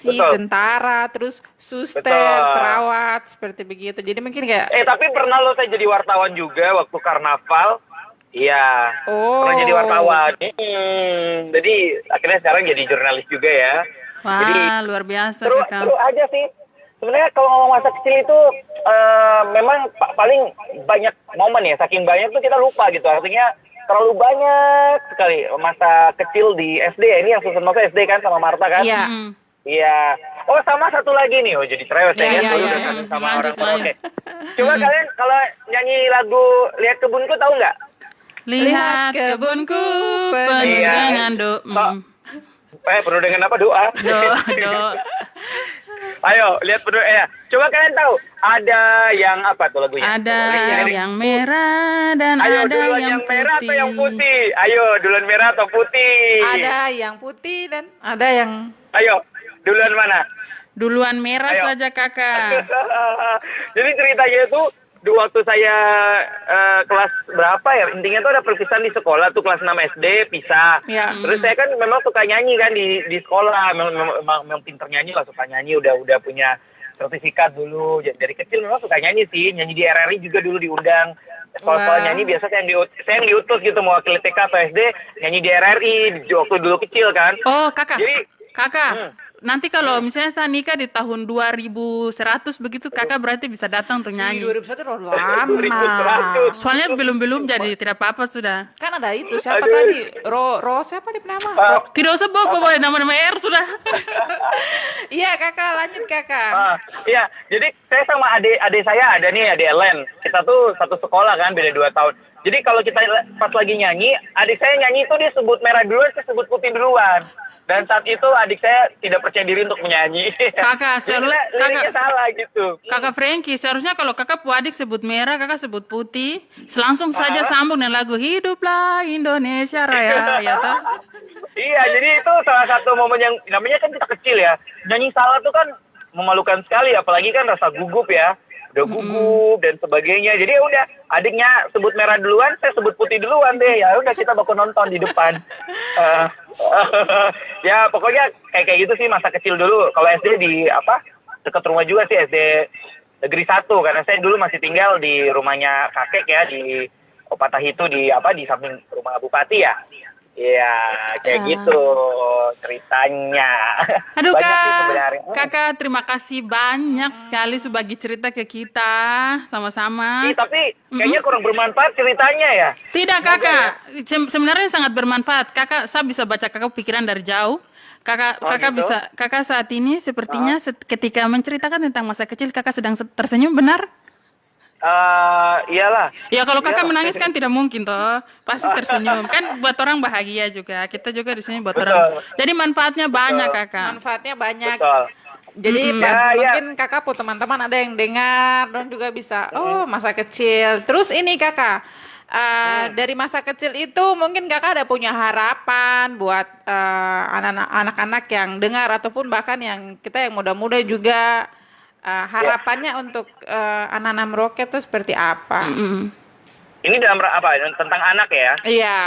polisi, Betul. tentara, terus suster, Betul. perawat, seperti begitu. Jadi mungkin kayak, Tapi pernah lo saya jadi wartawan juga waktu karnaval. Iya, pernah jadi oh, wartawan. Jadi akhirnya sekarang jadi jurnalis juga ya. Jadi Wah, luar biasa seru kakak. aja sih. Sebenarnya kalau ngomong masa kecil itu memang paling banyak momen ya. Saking banyak tuh kita lupa gitu. Artinya terlalu banyak sekali masa kecil di SD ya. Ini yang Susan Masa SD kan sama Marta kan? iya. Iya. Oh, sama satu lagi nih. Oh, jadi cerewet Iya, ya. iya, Soalnya iya. udah kangen sama Lanjut, orang tua. lanjut. Oke. Coba kalian kalau nyanyi lagu Lihat Kebunku tahu nggak? Lihat kebunku penuh Iya. dengan Penuh dengan apa? Doa. do. Ayo, lihat penuh ya. Coba kalian tahu ada yang apa tuh lagunya? Ada Lirik. yang merah dan Ayo, ada duluan yang yang merah atau yang putih. putih? Ayo, duluan merah atau putih? Ada yang putih dan ada yang, Ayo, duluan mana? Duluan merah Ayo. saja kakak. Jadi ceritanya itu waktu saya kelas berapa ya? Intinya tuh ada perpisahan di sekolah tuh kelas 6 SD pisah. ya. Terus saya kan memang suka nyanyi kan di sekolah, memang pinter nyanyi lah, suka nyanyi, udah punya sertifikat dulu. Dari kecil memang suka nyanyi sih, nyanyi di RRI juga dulu diundang. Sekolah-sekolah Wah. nyanyi biasa saya yang diutus gitu mewakili TK atau SD nyanyi di RRI waktu dulu kecil kan. Oh kakak, Jadi nanti kalau misalnya saya nikah di tahun 2100 begitu, kakak berarti bisa datang untuk Di nyanyi. 2001 terlalu lama. 2100. Soalnya belum jadi tidak apa-apa sudah. Kan ada itu, siapa Aduh. tadi? Siapa di nama? Tidak usah bawa nama R sudah. Iya kakak, lanjut kakak. Iya, jadi saya sama adik saya ada nih, adik Ellen. Kita tuh satu sekolah kan, beda 2 tahun. Jadi kalau kita pas lagi nyanyi, adik saya nyanyi itu dia sebut merah duluan, saya sebut putih duluan. Dan saat itu adik saya tidak percaya diri untuk menyanyi. Kakak, Jadi liriknya salah gitu. Kakak Frankie, seharusnya kalau kakak adik sebut merah, kakak sebut putih, langsung saja sambung dengan lagu Hiduplah Indonesia Raya, ya toh? Iya, jadi itu salah satu momen yang namanya kan kita kecil ya. Nyanyi salah tuh kan memalukan sekali, apalagi kan rasa gugup ya. Udah gugup dan sebagainya. Jadi ya udah, adiknya sebut merah duluan, saya sebut putih duluan deh. Ya udah kita bakal nonton di depan. Ya pokoknya kayak gitu sih masa kecil dulu. Kalau SD di dekat rumah juga sih, SD Negeri 1 karena saya dulu masih tinggal di rumahnya kakek ya di Opatahitu di samping rumah bupati ya. Iya, kayak gitu ceritanya. Aduh Banyak sih kak, sebenarnya. kakak terima kasih banyak sekali sudah bagi cerita ke kita sama-sama. Tapi kayaknya kurang bermanfaat ceritanya ya. Tidak kakak, sebenarnya sangat bermanfaat. Kakak, saya bisa baca kakak pikiran dari jauh. Kakak Gitu? kakak saat ini sepertinya ketika menceritakan tentang masa kecil kakak sedang tersenyum, benar? Iyalah. Ya kalau kakak Iyalah. menangis kan tidak mungkin toh, pasti tersenyum. Kan buat orang bahagia juga. Kita juga di sini buat Betul. orang. Jadi manfaatnya banyak kakak. Manfaatnya banyak. Betul. Jadi Ya, mungkin kakak pun teman-teman ada yang dengar dan juga bisa, masa kecil. Terus ini kakak, dari masa kecil itu mungkin kakak ada punya harapan buat anak-anak yang dengar ataupun bahkan yang kita yang muda-muda juga. Harapannya untuk anak-anak Merauke itu seperti apa? Ini dalam tentang anak ya. Iya.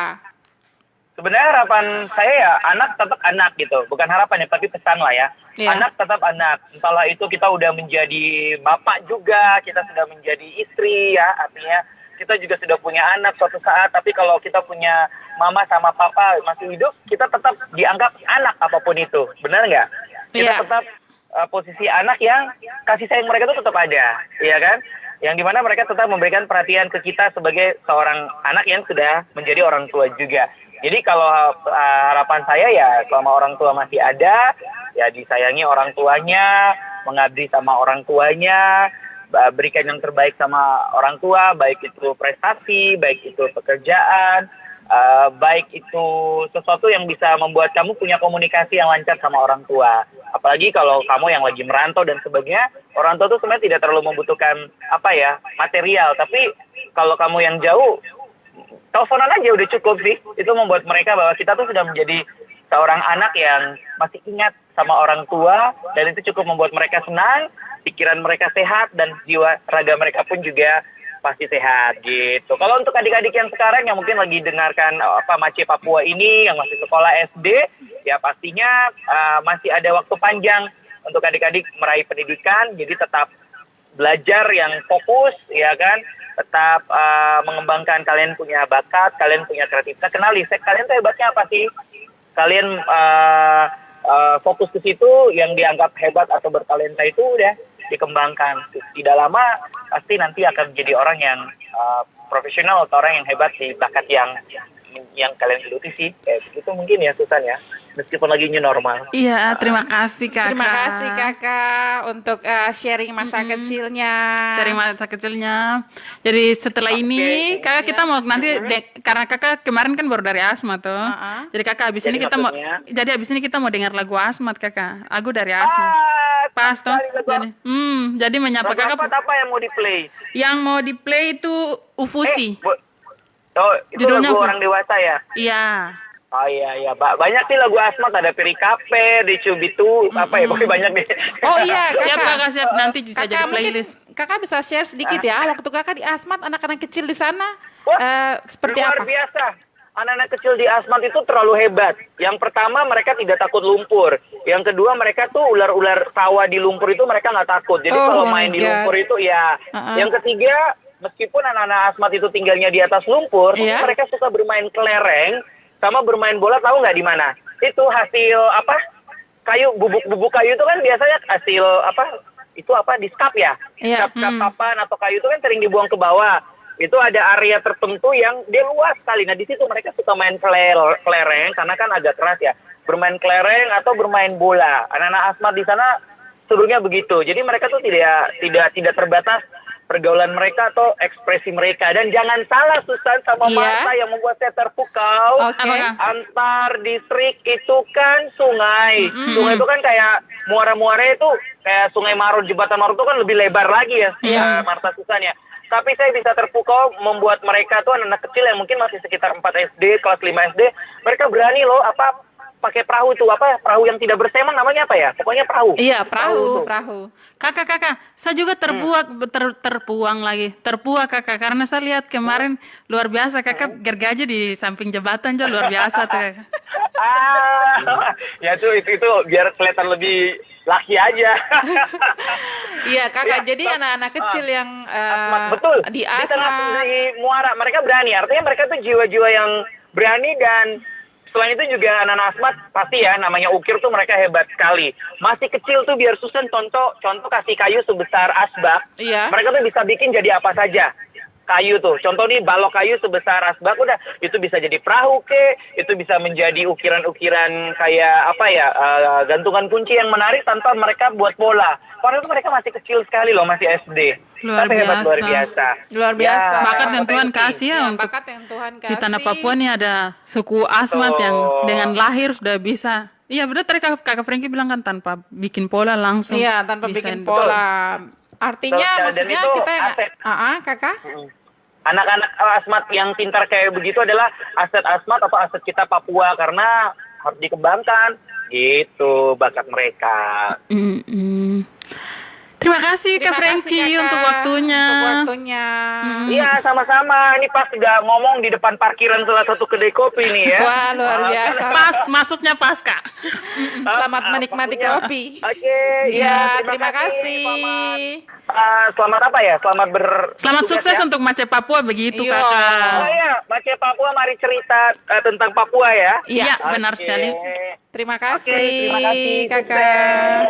Sebenarnya harapan saya ya anak tetap anak gitu. Bukan harapan ya, tapi pesan lah ya. Iya. Anak tetap anak. Entahlah itu kita udah menjadi bapak juga, kita sudah menjadi istri ya. Artinya kita juga sudah punya anak suatu saat. Tapi kalau kita punya mama sama papa masih hidup, kita tetap dianggap anak apapun itu. Benar nggak? Kita Iya. tetap posisi anak yang kasih sayang mereka itu tetap ada, ya kan? Yang dimana mereka tetap memberikan perhatian ke kita sebagai seorang anak yang sudah menjadi orang tua juga. Jadi kalau harapan saya ya selama orang tua masih ada, ya disayangi orang tuanya, mengabdi sama orang tuanya, berikan yang terbaik sama orang tua, baik itu prestasi, baik itu pekerjaan, baik itu sesuatu yang bisa membuat kamu punya komunikasi yang lancar sama orang tua. Apalagi kalau kamu yang lagi merantau dan sebagainya, orang tua itu sebenarnya tidak terlalu membutuhkan material. Tapi kalau kamu yang jauh, teleponan aja udah cukup sih. Itu membuat mereka bahwa kita tuh sudah menjadi seorang anak yang masih ingat sama orang tua, dan itu cukup membuat mereka senang, pikiran mereka sehat, dan jiwa raga mereka pun juga pasti sehat gitu. Kalau untuk adik-adik yang sekarang yang mungkin lagi dengarkan Mace Papua ini yang masih sekolah SD, ya pastinya masih ada waktu panjang untuk adik-adik meraih pendidikan, jadi tetap belajar yang fokus, ya kan, tetap mengembangkan kalian punya bakat, kalian punya kreativitas, kenali kalian tuh hebatnya apa sih, kalian fokus ke situ, yang dianggap hebat atau bertalenta itu udah dikembangkan. Tidak lama pasti nanti akan menjadi orang yang profesional atau orang yang hebat di bakat yang kalian geluti sih. Kayak begitu mungkin ya Susan ya. Meskipun lagi new normal. Iya, terima kasih kakak. Terima kasih kakak untuk sharing masa kecilnya. Sharing masa kecilnya. Jadi setelah ini kakak kita mau nanti karena kakak kemarin kan baru dari Asmat tuh. Jadi kakak habis ini kita mau dengar lagu Asmat kakak. Lagu dari Asmat. Pas toh. Jadi menyapa kakak. Apa yang mau di-play? Yang mau di-play itu Ufusi. Itu lagu orang dewasa ya? Iya. Oh iya, banyak sih lagu Asmat, ada Perikape, di Cubitu, apa ya, pokoknya banyak deh. Oh iya, siap kakak, siap, nanti bisa jadi playlist. Kakak bisa share sedikit ya, waktu kakak di Asmat, anak-anak kecil di sana, seperti luar apa? biasa, anak-anak kecil di Asmat itu terlalu hebat. Yang pertama, mereka tidak takut lumpur. Yang kedua, mereka tuh ular-ular sawah di lumpur itu mereka nggak takut. Jadi kalau main di lumpur itu ya. Yang ketiga, meskipun anak-anak Asmat itu tinggalnya di atas lumpur, mereka suka bermain kelereng, sama bermain bola. Tahu nggak di mana? Itu hasil apa? Kayu, bubuk kayu itu kan biasanya hasil apa? Itu apa? Diskap ya? Diskap papan atau kayu itu kan sering dibuang ke bawah. Itu ada area tertentu yang dia luas sekali. Nah di situ mereka suka main kelereng karena kan agak keras ya. Bermain kelereng atau bermain bola. Anak-anak Asmat di sana seluruhnya begitu. Jadi mereka tuh tidak terbatas pergaulan mereka atau ekspresi mereka. Dan jangan salah Susan sama Marta yang membuat saya terpukau. Antar distrik itu kan sungai. Sungai itu kan kayak muara-muara itu kayak Sungai Marun, Jembatan Marun itu kan lebih lebar lagi ya, Marta Susan ya. Tapi saya bisa terpukau membuat mereka tuh anak-anak kecil yang mungkin masih sekitar 4 SD, kelas 5 SD, mereka berani loh pakai perahu tuh, perahu yang tidak berselang namanya apa ya? Pokoknya perahu. Iya, perahu. Kakak, saya juga terpuak kakak, karena saya lihat kemarin luar biasa kakak gergaji di samping jembatan juga luar biasa tuh kakak. Ya itu biar kelihatan lebih laki aja. Iya kakak, jadi anak-anak kecil yang betul di tengah di muara mereka berani, artinya mereka tuh jiwa-jiwa yang berani. Dan selain itu juga anak-anak Asmat pasti ya, namanya ukir tuh mereka hebat sekali. Masih kecil tuh biar Susan contoh kasih kayu sebesar asbak. Mereka tuh bisa bikin jadi apa saja. Kayu tuh, contoh nih balok kayu sebesar asbak, udah itu bisa jadi perahu itu bisa menjadi ukiran-ukiran kayak apa ya, gantungan kunci yang menarik tanpa mereka buat bola. Padahal itu mereka masih kecil sekali loh, masih SD. Luar biasa. Luar biasa. Bakat yang Tuhan kasih ya, untuk bakat yang Tuhan kasih. Di tanah Papua nih ada suku Asmat yang dengan lahir sudah bisa. Iya benar, tadi kakak Frankie bilang kan tanpa bikin pola langsung. Iya, tanpa bikin pola. Artinya maksudnya kita kakak? Anak-anak Asmat yang pintar kayak begitu adalah aset Asmat atau aset kita Papua, karena harus dikembangkan gitu bakat mereka. Terima kasih Kak Frankie untuk waktunya. Iya, sama-sama. Ini pas udah ngomong di depan parkiran salah satu kedai kopi nih ya. Wah, luar biasa. Pas, masuknya pas Kak. Selamat menikmati kopi. Oke. Ya, terima kasih. Selamat apa ya? Selamat sukses untuk Mace Papua begitu Kakak. Oh iya, Mace Papua, mari cerita tentang Papua ya. Iya, benar sekali. Terima kasih. Terima kasih Kakak.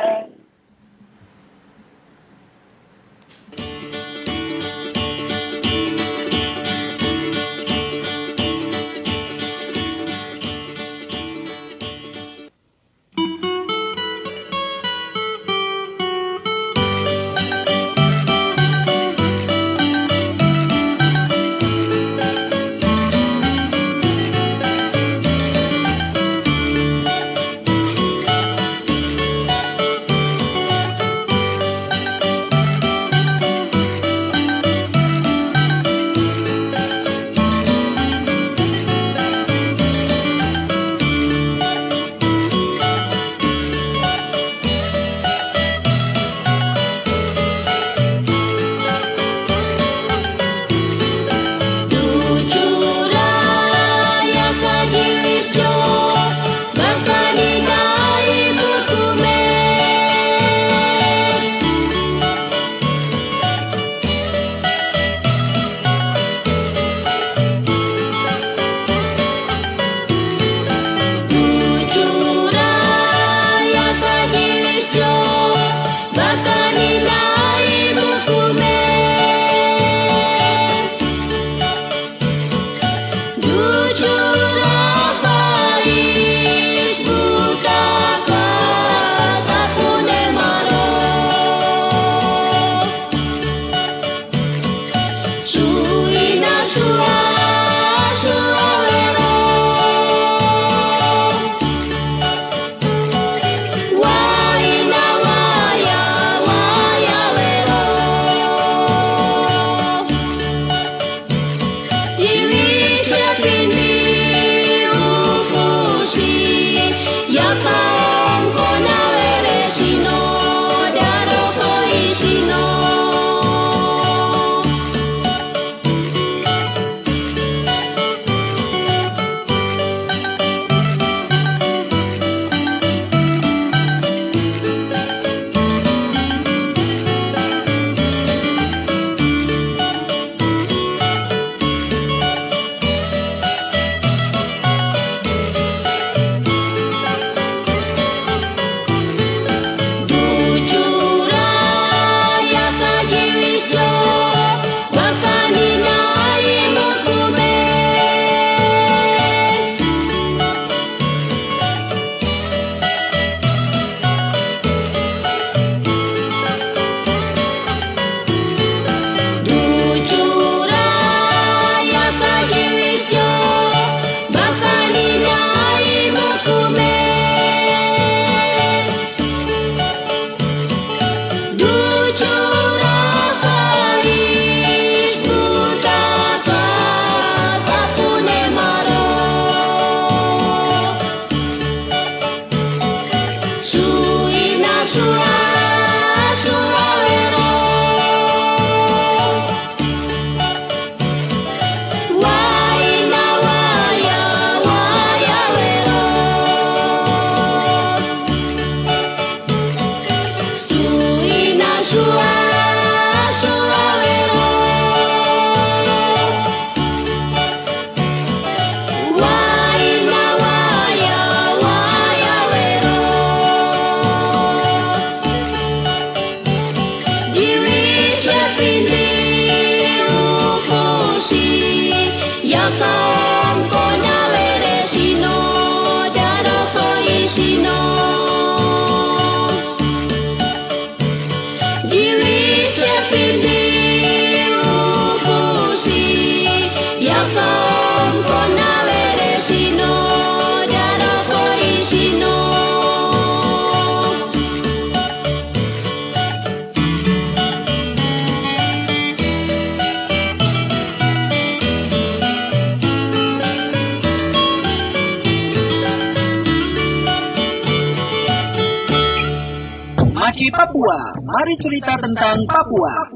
Maci Papua, mari cerita tentang Papua.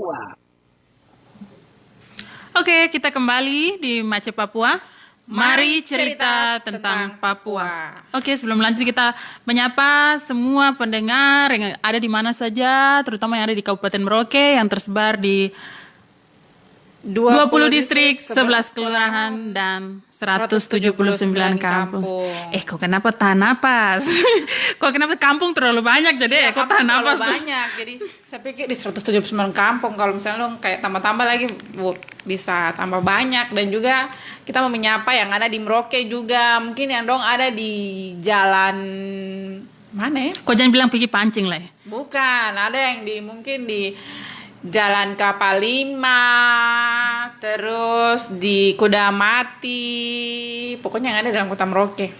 Oke, kita kembali di Mace Papua. Mari cerita tentang Papua. Oke, sebelum lanjut kita menyapa semua pendengar yang ada di mana saja, terutama yang ada di Kabupaten Merauke yang tersebar di 20 distrik, 11 kelurahan, dan 179 kampung. Kok kenapa tahan napas? Kok kenapa kampung terlalu banyak, jadi kok tahan napas? Banyak, jadi saya pikir di 179 kampung, kalau misalnya lo kayak tambah-tambah lagi, bisa tambah banyak. Dan juga kita mau menyapa yang ada di Merauke juga, mungkin yang dong ada di jalan mana ya? Kok jangan bilang pergi pancing lah ya? Bukan, ada yang mungkin di Jalan Kapal 5, terus di Kudamati, pokoknya yang ada dalam kota Merauke.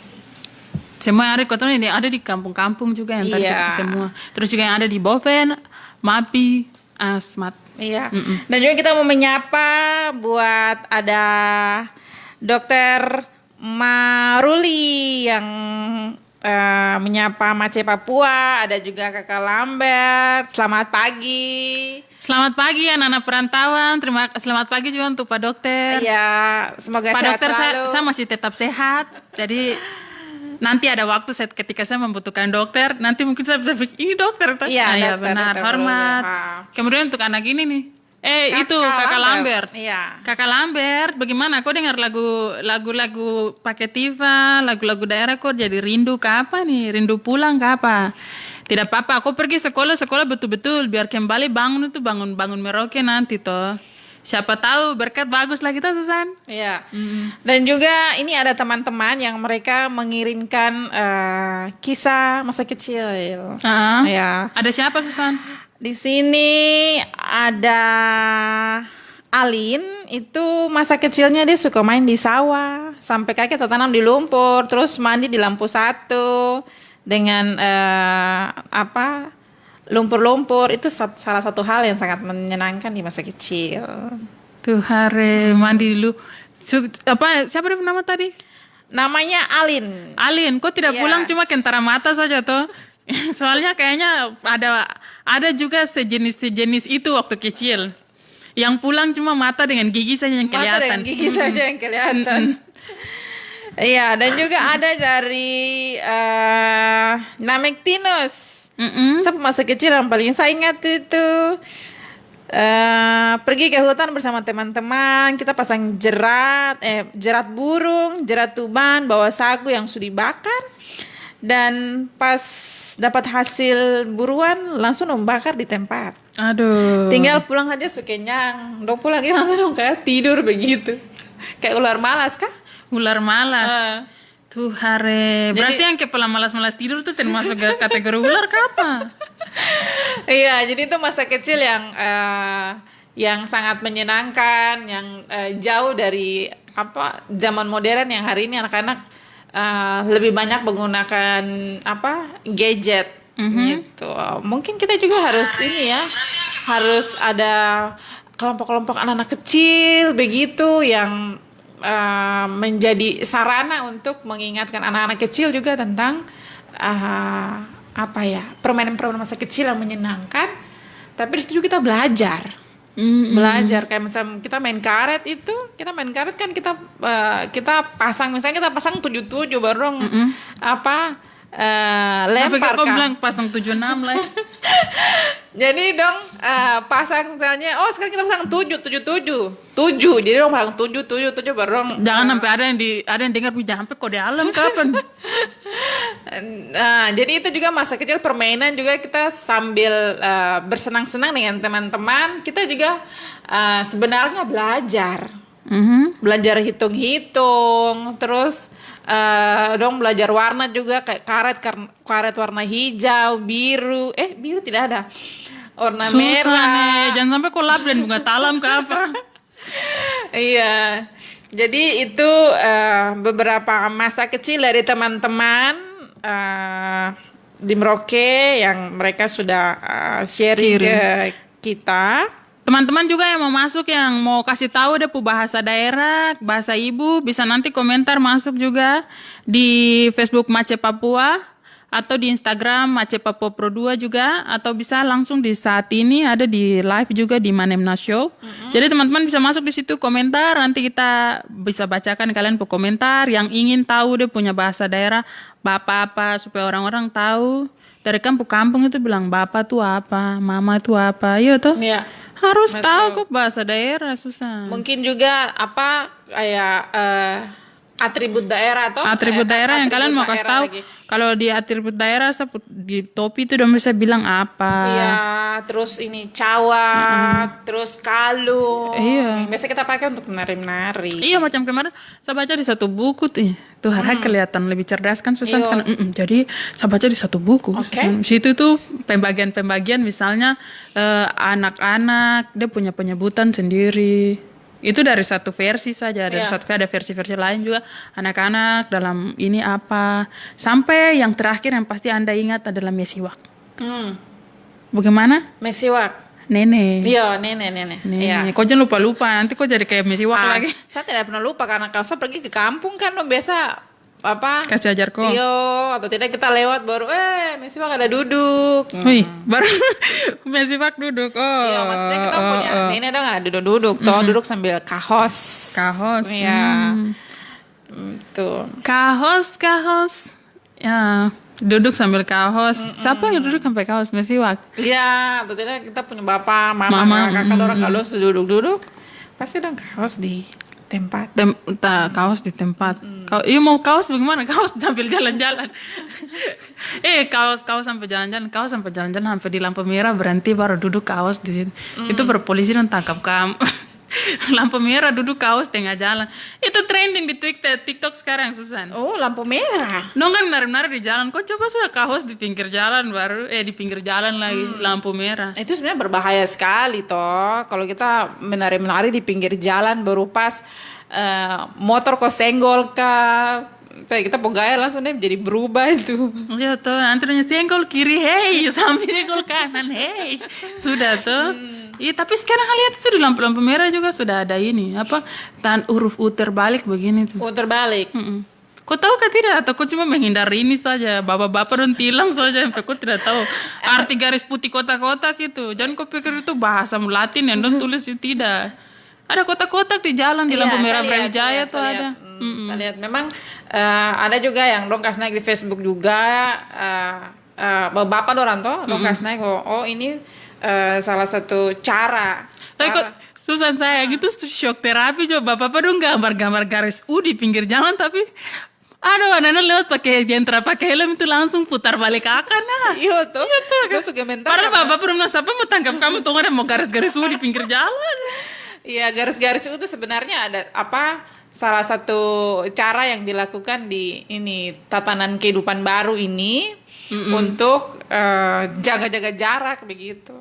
Semua yang ada di kota ini ada di kampung-kampung juga yang tadi semua. Terus juga yang ada di Boven, Mapi, Asmat. Iya. Dan juga kita mau menyapa buat ada Dokter Maruli yang menyapa Mace Papua, ada juga Kakak Lambert. Selamat pagi. Selamat pagi anak-anak perantauan. Selamat pagi juga untuk Pak Dokter. Iya, semoga Pak sehat Dokter, selalu. saya masih tetap sehat. Jadi nanti ada waktu ketika saya membutuhkan dokter, nanti mungkin saya bisa pikir ini dokter. Iya, benar. dokter, Hormat. Kemudian untuk anak ini nih. Itu Kakak Lambert. Iya. Kakak Lambert, bagaimana? Kau dengar lagu-lagu pakai Tifa, lagu-lagu daerah kok jadi rindu ke apa nih? Rindu pulang ke apa? Tidak apa-apa, aku pergi sekolah betul-betul biar kembali bangun itu bangun Merauke nanti toh. Siapa tahu berkat bagus lah kita, Susan. Iya. Dan juga ini ada teman-teman yang mereka mengirimkan kisah masa kecil. Ya. Ada siapa, Susan? Di sini ada Alin, itu masa kecilnya dia suka main di sawah sampai kaki tertanam di lumpur, terus mandi di lampu satu dengan lumpur-lumpur. Itu salah satu hal yang sangat menyenangkan di masa kecil. Tuh hari mandi dulu. Siapa dia nama tadi? Namanya Alin. Alin, kok tidak pulang cuma kentara mata saja toh? Soalnya kayaknya ada juga sejenis itu waktu kecil. Yang pulang cuma mata dengan gigi saja yang kelihatan. Mata dengan gigi saja yang kelihatan. Iya, dan juga ada dari Namektinus. Sampai masa kecil yang paling saya ingat itu pergi ke hutan bersama teman-teman. Kita pasang jerat burung, jerat tuban, bawa sagu yang sudah dibakar. Dan pas dapat hasil buruan langsung membakar di tempat. Aduh. Tinggal pulang aja sukenyang. Dong pulang langsung kayak tidur begitu. Kayak ular malas kah? Ular malas. Tuh hari. Berarti yang kepala malas-malas tidur tuh termasuk kategori ular apa? Iya, jadi itu masa kecil yang sangat menyenangkan, yang jauh dari zaman modern yang hari ini anak-anak lebih banyak menggunakan gadget gitu. Mungkin kita juga harus ada kelompok-kelompok anak-anak kecil begitu yang menjadi sarana untuk mengingatkan anak-anak kecil juga tentang permainan-permainan masa kecil yang menyenangkan. Tapi di situ juga kita belajar. Belajar kayak misalnya kita main karet kan kita pasang 77 baru dong lempar kok kan. bilang pasang 76 lah. Jadi dong pasang misalnya sekarang kita pasang 7 jadi dong pasang 7 baru dong. Jangan sampai ada yang dengar jangan sampai kode alam kapan. Jadi itu juga masa kecil permainan juga kita sambil bersenang-senang dengan teman-teman. Kita juga sebenarnya belajar hitung-hitung, terus dong belajar warna juga kayak karet warna hijau, biru tidak ada, warna susah merah nih. Jangan sampai kolab dan bunga talam ke apa. Iya, jadi itu beberapa masa kecil dari teman-teman di Merauke yang mereka sudah sharing ke kita. Teman-teman juga yang mau masuk, yang mau kasih tahu deh bahasa daerah, bahasa ibu, bisa nanti komentar masuk juga di Facebook Mace Papua atau di Instagram Aceh Papua Pro 2 juga, atau bisa langsung di saat ini ada di live juga di Manemna Show. Jadi teman-teman bisa masuk di situ komentar, nanti kita bisa bacakan kalian komentar yang ingin tahu dia punya bahasa daerah bapak apa, supaya orang-orang tahu dari kampung-kampung itu bilang bapak tuh apa, mama tuh apa, iya tuh. Iya. Harus Betul. tahu kok bahasa daerah, susah. Mungkin juga apa kayak atribut daerah atau Atribut daerah yang kalian mau kasih tahu. lagi. Kalau di atribut daerah di topi itu udah bisa bilang apa. Iya, terus ini cawat, terus kalung. Iya. Yang biasa kita pakai untuk menari-menari. Iya, macam kemarin saya baca di satu buku tuh harga kelihatan lebih cerdas kan Susan Iya. kan. Jadi saya baca di satu buku. Oke. Di situ tuh pembagian-pembagian misalnya anak-anak dia punya penyebutan sendiri. Itu dari satu versi saja, dari Iya. satu ada versi-versi lain juga anak-anak dalam ini apa. Sampai yang terakhir yang pasti Anda ingat adalah mesiwak. Bagaimana? Mesiwak. Nenek. Iya, nenek. Iya. Nenek. Kau jangan lupa-lupa, nanti kau jadi kayak mesiwak Ah, lagi. saya tidak pernah lupa karena kalau saya pergi ke kampung kan dong biasa apa? Kasih ajar kau. Iya, atau tidak kita lewat baru mesiwak ada duduk. Wih, baru mesiwak duduk. Oh. Iya, maksudnya kita punya nenek dong nggak duduk-duduk, toh duduk sambil kahos. Kahos. Iya. Tuh. Kahos. Ya, duduk sambil kahos. Siapa yang duduk sampai kahos? Mesiwak. Iya, atau tidak kita punya bapak, mama, Mama, kakak, orang kalau duduk-duduk pasti dong kahos di tempat. Kaos di tempat. Iya mau kaos bagaimana? Kaos sambil jalan-jalan. Kaos sampai jalan-jalan, sampai di lampu merah berhenti baru duduk kaos di situ. Itu baru polisi dan tangkap kamu. Lampu merah duduk kaos tengah jalan. Itu trending di TikTok sekarang, Susan. Oh, lampu merah. Nong kan menari-nari di jalan. Kok coba sudah kaos di pinggir jalan baru di pinggir jalan lagi lampu merah. Itu sebenarnya berbahaya sekali toh. Kalau kita menari-menari di pinggir jalan baru pas motor kok senggol kah, kita pegaya langsung deh jadi berubah itu. Iya tuh, nanti senggol kiri, hei, sampai senggol kanan, hei, sudah tuh. Iya, tapi sekarang lihat itu di lampu-lampu merah juga sudah ada ini apa huruf U terbalik begini tuh. Oh, terbalik. Kau tahu kah tidak? Atau kau cuma menghindari ini saja? Bapak-bapak dan tilang saja, sampai kau tidak tahu arti garis putih kotak-kotak itu. Jangan kau pikir itu bahasa Latin yang don tulis itu tidak. Ada kotak-kotak di jalan di lampu merah Brawijaya tuh ada. Kita lihat memang ada juga yang dong kasih naik di Facebook juga bapak dorang toh dong kasih naik oh ini salah satu cara. Tapi kok Susan saya gitu shock terapi coba bapak dong gambar-gambar garis U di pinggir jalan tapi ada anak lewat pakai jentra pakai helm itu langsung putar balik ke kanan nah. Iya tuh. Gue suka mental. Padahal bapak pernah siapa mau tangkap kamu tuh ada mau garis-garis U di pinggir jalan. Iya, garis-garis itu sebenarnya ada apa? Salah satu cara yang dilakukan di ini tatanan kehidupan baru ini untuk jaga-jaga jarak begitu.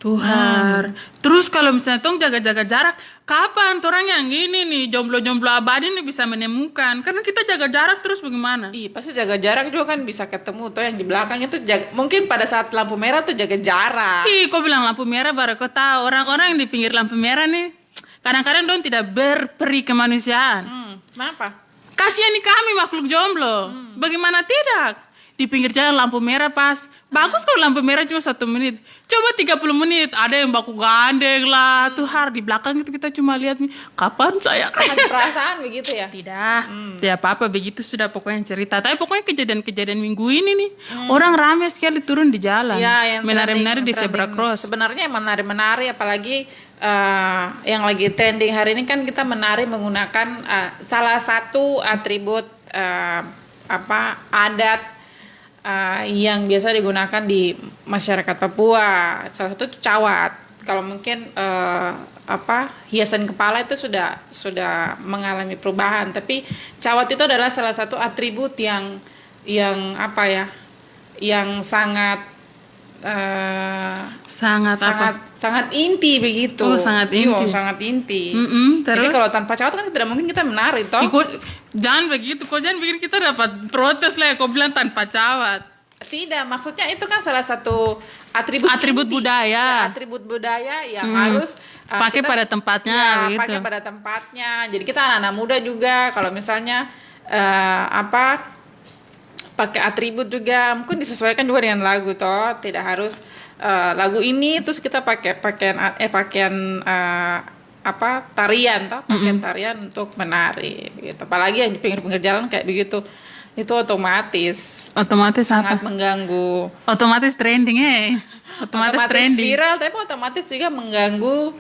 Tuhan. Terus kalau misalnya tong jaga-jaga jarak, kapan orang yang gini nih jomblo-jomblo abadi nih bisa menemukan? Karena kita jaga jarak terus bagaimana? Iya, pasti jaga jarak juga kan bisa ketemu. Tuh yang di belakang itu mungkin pada saat lampu merah tuh jaga jarak. Kok bilang lampu merah baru kau tahu orang-orang yang di pinggir lampu merah nih kadang-kadang dong tidak berperi kemanusiaan. Kenapa? Kasihan nih kami makhluk jomblo. Bagaimana tidak? Di pinggir jalan lampu merah pas. Bagus kalau lampu merah cuma 1 menit. Coba 30 menit. Ada yang baku gandeng lah. Tuh di belakang itu kita cuma lihat nih. Kapan saya? Ada perasaan begitu ya? Tidak. Tidak apa-apa. Begitu sudah pokoknya cerita. Tapi pokoknya kejadian-kejadian minggu ini nih. Orang ramai sekali turun di jalan. Ya, yang menari-menari di trending. zebra cross. Sebenarnya menari-menari apalagi yang lagi trending hari ini kan kita menari menggunakan salah satu atribut adat yang biasa digunakan di masyarakat Papua. Salah satu itu cawat. Kalau mungkin hiasan kepala itu sudah mengalami perubahan, tapi cawat itu adalah salah satu atribut yang sangat inti begitu. Oh, sangat inti. Iya, sangat inti. Terus? Jadi kalau tanpa cawat kan tidak mungkin kita menari toh. Jangan begitu, kok jangan bikin kita dapat protes lah. Kau bilang tanpa cawat. Tidak, maksudnya itu kan salah satu atribut inti. budaya. Ya, atribut budaya yang harus pakai pada tempatnya. Ya, gitu. pakai pada tempatnya. Jadi kita anak-anak muda juga kalau misalnya pakai atribut juga, mungkin disesuaikan juga dengan lagu toh, tidak harus lagu ini terus kita pakai pakaian apa tarian toh, pakaian tarian untuk menari gitu. Apalagi yang di pinggir-pinggir jalan kayak begitu, itu otomatis Otomatis sangat apa? mengganggu. Otomatis trending Otomatis trending. viral, tapi otomatis juga mengganggu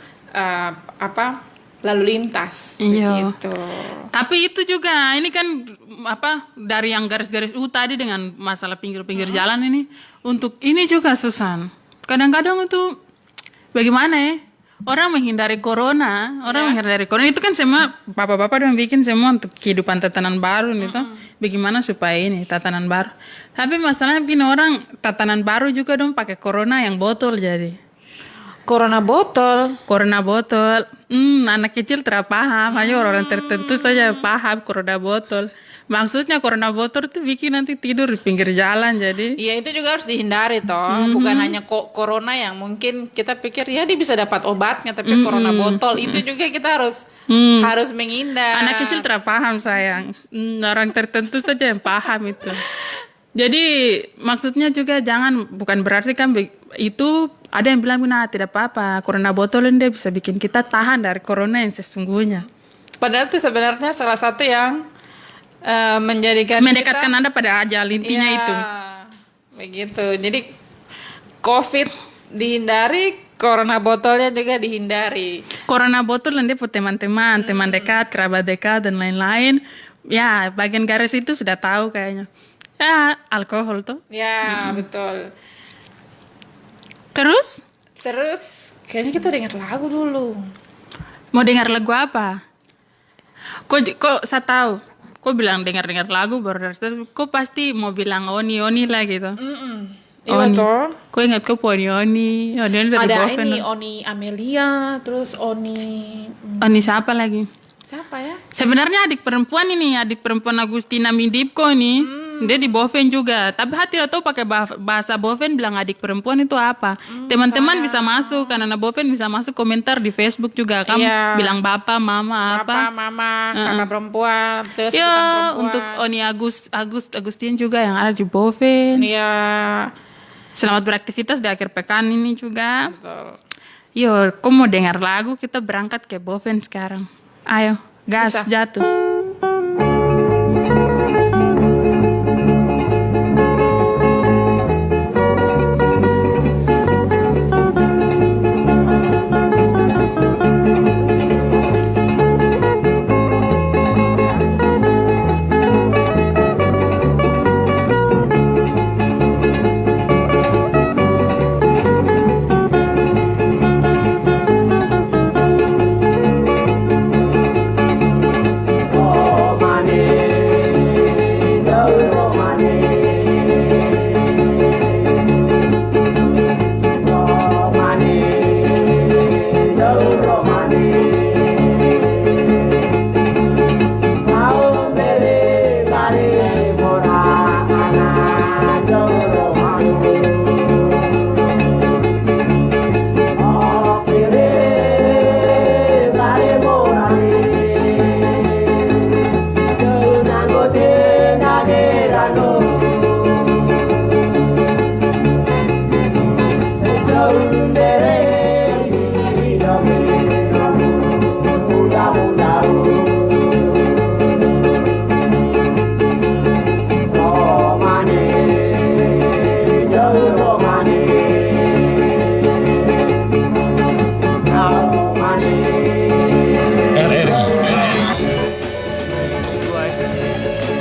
apa lalu lintas Iya. begitu. Tapi itu juga, ini kan apa dari yang garis-garis tadi dengan masalah pinggir-pinggir jalan ini, untuk ini juga Susan. Kadang-kadang itu bagaimana ya? Orang menghindari corona, menghindari corona itu kan semua bapak-bapak udah bikin semua untuk kehidupan tatanan baru nih toh. Bagaimana supaya ini tatanan baru. Tapi masalahnya begini, orang tatanan baru juga dong pakai corona yang botol jadi. Corona botol. Anak kecil tidak paham, hanya orang tertentu saja paham corona botol. Maksudnya corona botol itu bikin nanti tidur di pinggir jalan jadi. Iya, itu juga harus dihindari toh. Bukan hanya corona yang mungkin kita pikir ya dia bisa dapat obatnya, tapi corona botol itu juga kita harus menghindar. Anak kecil tidak paham sayang. Orang tertentu saja yang paham itu. Jadi maksudnya juga bukan berarti kan itu ada yang bilang tidak apa-apa. Corona botol ini bisa bikin kita tahan dari corona yang sesungguhnya. Padahal itu sebenarnya salah satu yang mendekatkan Anda pada ajal intinya ya, itu. Begitu. Jadi COVID dihindari, corona botolnya juga dihindari. Corona botol nanti buat teman-teman, teman dekat, kerabat dekat dan lain-lain. Ya, bagian garis itu sudah tahu kayaknya. Ya, alkohol tuh. Ya, betul. Terus Kayaknya kita dengar lagu dulu. mau dengar lagu apa? Kok saya tahu. Kok bilang dengar lagu baru dari kok pasti mau bilang Oni lah gitu. Iya toh. Kok ingat kok Oni dari Ada Boven ini loh. Oni Amelia, terus Oni Oni siapa lagi? siapa ya? Sebenarnya adik perempuan Agustina Mindipko nih. Dia di Boven juga. Tapi tidak tahu pakai bahasa Boven bilang adik perempuan itu apa. Teman-teman bisa masuk, karena anak Boven bisa masuk komentar di Facebook juga. Kamu Iya. bilang bapak, mama apa. Papa, mama, kakak perempuan, terus bukan Ya, perempuan. untuk Oni Agustin juga yang ada di Boven. Iya. Selamat beraktivitas di akhir pekan ini juga. Betul. Yo, kok mau dengar lagu, kita berangkat ke Boven sekarang. Ayo, gas Bisa. jatuh.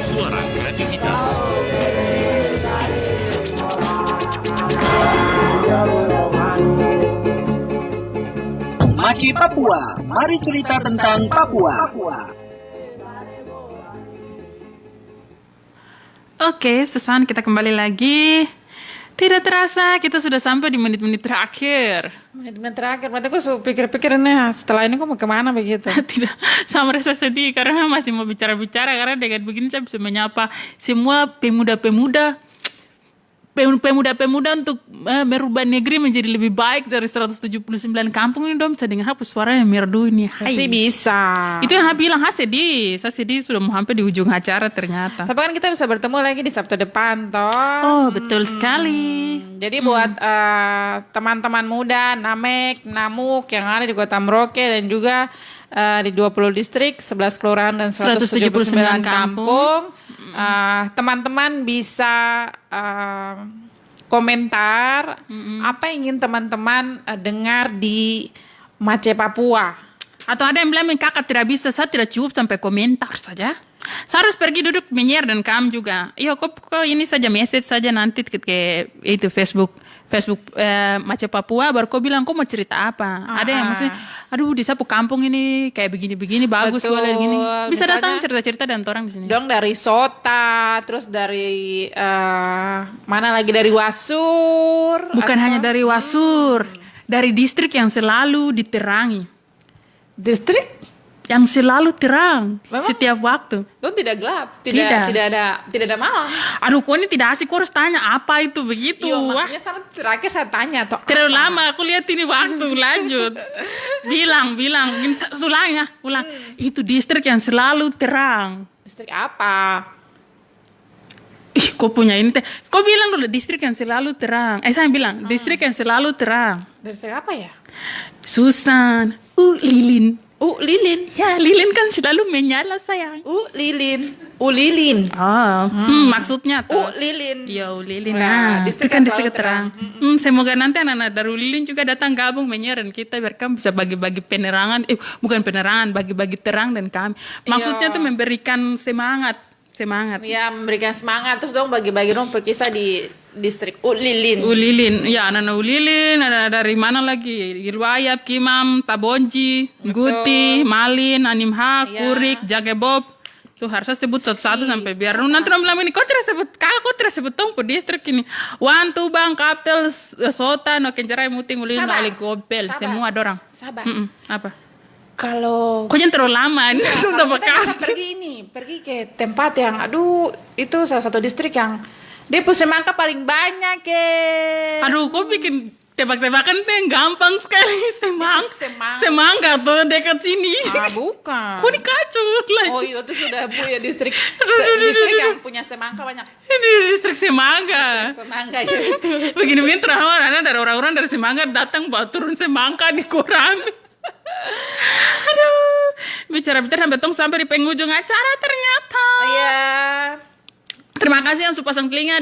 Suara kreativitas. Maci Papua, mari cerita tentang Papua. Oke, Susan, kita kembali lagi. Tidak terasa, kita sudah sampai di menit-menit terakhir. Menit-menit terakhir, berarti aku pikir-pikir nih, setelah ini aku mau kemana begitu? Tidak, sama rasa sedih karena masih mau bicara-bicara, karena dengan begini saya bisa menyapa semua pemuda-pemuda pemuda-pemuda untuk merubah negeri menjadi lebih baik dari 179 kampung ini dong bisa dengar hapus suara yang merdu ini. Pasti bisa. Itu yang bilang saya sedih sudah mau hampir di ujung acara ternyata. Tapi kan kita bisa bertemu lagi di Sabtu depan toh. Oh betul sekali. Jadi buat teman-teman muda Namek, Namuk yang ada di Kota Merauke dan juga di 20 distrik, 11 kelurahan dan 179 kampung. Teman-teman bisa komentar apa yang ingin teman-teman dengar di Mace Papua. Atau ada yang bilang kakak tidak bisa, saya tidak cukup sampai komentar saja. Saya harus pergi duduk menyiar dan kamu juga. Iya, kok ini saja message saja nanti ke itu Facebook Mace Papua, baru kau bilang kau mau cerita apa. Ada yang maksudnya, aduh di sapu kampung ini kayak begini-begini bagus boleh gini. Bisa misalnya, datang cerita-cerita dan orang di sini. Dong dari Sota, terus dari mana lagi dari Wasur. Bukan hanya dari Wasur, dari distrik yang selalu diterangi. Distrik? Yang selalu terang. Memang? Setiap waktu. Dong tidak gelap, tidak ada malam. Aduh, kau ini tidak asik, kau harus tanya apa itu begitu. Iya, maksudnya terakhir saya tanya toh. Terlalu lama aku lihat ini waktu lanjut. bilang, ini ulang. Itu distrik yang selalu terang. Distrik apa? Ih, kau punya ini teh. Kau bilang dulu distrik yang selalu terang. Saya bilang distrik yang selalu terang. Distrik apa ya? Susan, Lilin. Lilin. Ya, lilin kan selalu menyala sayang. Lilin. Maksudnya tuh. Lilin. Ya, lilin. Nah, itu kan distrik terang. Semoga nanti anak-anak dari lilin juga datang gabung menyiar dan kita biar kami bisa bagi-bagi penerangan. Bukan penerangan, bagi-bagi terang dan kami. Maksudnya tuh memberikan semangat. Ya, memberikan semangat terus dong bagi-bagi dong pekisah di distrik Ulilin. Ya, anak-anak Ulilin, ada dari mana lagi? Gilwayap, Kimam, Tabonji, Guti, Malin, Animha, Kurik, Jagebob. Tuh harusnya sebut satu-satu sampai biar nanti orang bilang ini kau tidak sebut tong po distrik ini. Wan, Tubang, Kaptel, Sota, Nokenjerai, Muting, Ulilin, Bali, Gobel, semua ada orang. Sabar. Apa? Kalau kok jangan terlalu lama ini udah bakal pergi ke tempat yang itu salah satu distrik yang dia punya semangka paling banyak aduh kok bikin tebak-tebakan tuh yang gampang sekali semangka tuh dekat sini bukan kok ini kacau lagi oh iya itu sudah punya distrik yang punya semangka banyak ini distrik semangka ya begini terharu dari orang-orang dari semangka datang bawa turun semangka di koran. Aduh, bicara-bicara sampai di penghujung acara ternyata. Iya. Terima kasih yang sudah pasang telinga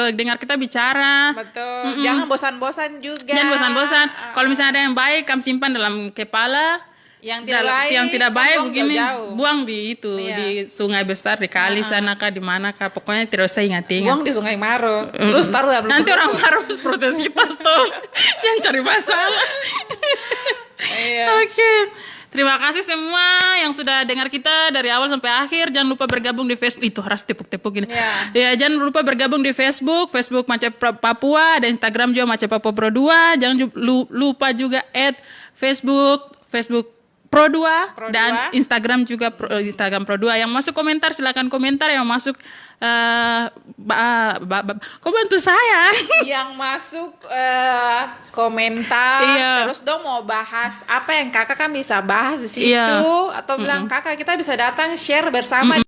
dengar kita bicara. Betul. Jangan bosan-bosan juga. Jangan bosan-bosan. Kalau misalnya ada yang baik, kamu simpan dalam kepala. Yang tidak baik begini jauh. Buang di itu di sungai besar di kali sana kah di mana kah pokoknya tidak usah ingat-ingat. Buang di Sungai Maro. Terus taruh nanti orang Maro protes kita tuh yang cari masalah. Oke. Terima kasih semua yang sudah dengar kita dari awal sampai akhir. Jangan lupa bergabung di Facebook. Itu harus tepuk-tepuk ini. Ya, jangan lupa bergabung di Facebook Mace Papua, dan Instagram juga Mace Papua Pro 2. Jangan lupa juga Facebook Pro 2 dan Instagram juga Instagram Pro 2. Yang masuk komentar silakan komentar, yang masuk kok bantu saya. Yang masuk komentar terus dong mau bahas apa yang kakak kan bisa bahas di situ atau bilang kakak kita bisa datang share bersama